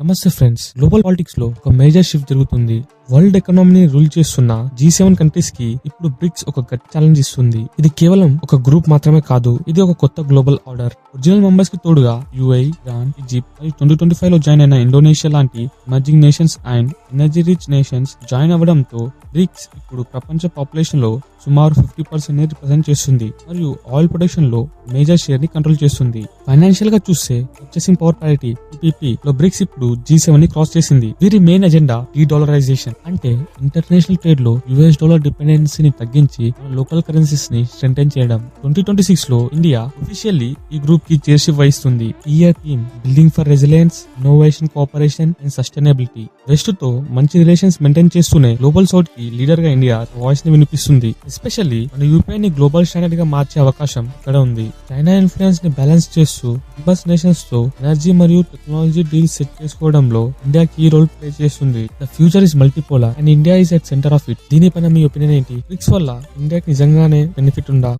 నమస్తే friends, global politics లో ఒక మేజర్ షిఫ్ట్ జరుగుతుంది. వరల్డ్ ఎకానమీని రూల్ చేస్తున్న G7 కంట్రీస్ కి ఇప్పుడు బ్రిక్స్ ఒక గట్టి ఛాలెంజ్ ఇస్తుంది. ఇది కేవలం ఒక గ్రూప్ మాత్రమే కాదు, ఇది ఒక కొత్త గ్లోబల్ ఆర్డర్. ఒరిజినల్ మెంబర్స్ కి తోడుగా UAE, ఇరాన్, ఈజిప్ట్ మరియు 2025 లో జాయిన్ అయిన ఇండోనేషియా లాంటి emerging nations and energy rich nations join అవ్వడంతో బ్రిక్స్ ఇప్పుడు ప్రపంచ పాపులేషన్ లో సుమారు 50% ని రిప్రజెంట్ చేస్తుంది మరియు ఆయిల్ ప్రొడక్షన్ లో మేజర్ షేర్ ని కంట్రోల్ చేస్తుంది. ఫైనాన్షియల్ గా చూస్తే పర్చేసింగ్ పవర్ పారిటీ PPP లో బ్రిక్స్ ఇప్పుడు G7 ని క్రాస్ చేసింది. వీరి మెయిన్ ఎజెండా డీడాలరైజేషన్, అంటే ఇంటర్నేషనల్ ట్రేడ్ లో US డాలర్ డిపెండెన్సీని తగ్గించి లోకల్ కరెన్సీస్ ని స్ట్రెంథెన్ చేయడం. 2026 లో ఇండియా అఫీషియల్లీ ఈ గ్రూప్ కి చైర్షిప్ వహిస్తుంది. ఈ year theme building for resilience, innovation, cooperation and sustainability. West తో మంచి రిలేషన్స్ మెయింటైన్ చేస్తూనే గ్లోబల్ సౌత్ కి లీడర్ గా ఇండియా వాయిస్ ని వినిపిస్తుంది. ఎస్పెషల్లీ మన యూపీఐ ని గ్లోబల్ స్టాండర్డ్ గా మార్చే అవకాశం ఇక్కడ ఉంది. చైనా ఇన్ఫ్లుయెన్స్ ని బ్యాలెన్స్ చేస్తూ మెంబర్స్ నేషన్స్ తో ఎనర్జీ మరియు టెక్నాలజీ డీల్స్ సెట్ చేసుకోవడంలో ఇండియా కీ రోల్ ప్లే చేస్తుంది. The future is multipolar and India is at centre of it. దీనిపైన మీ ఒపీనియన్ ఏంటి? బ్రిక్స్ వల్ల ఇండియాకి నిజంగానే బెనిఫిట్ ఉందా?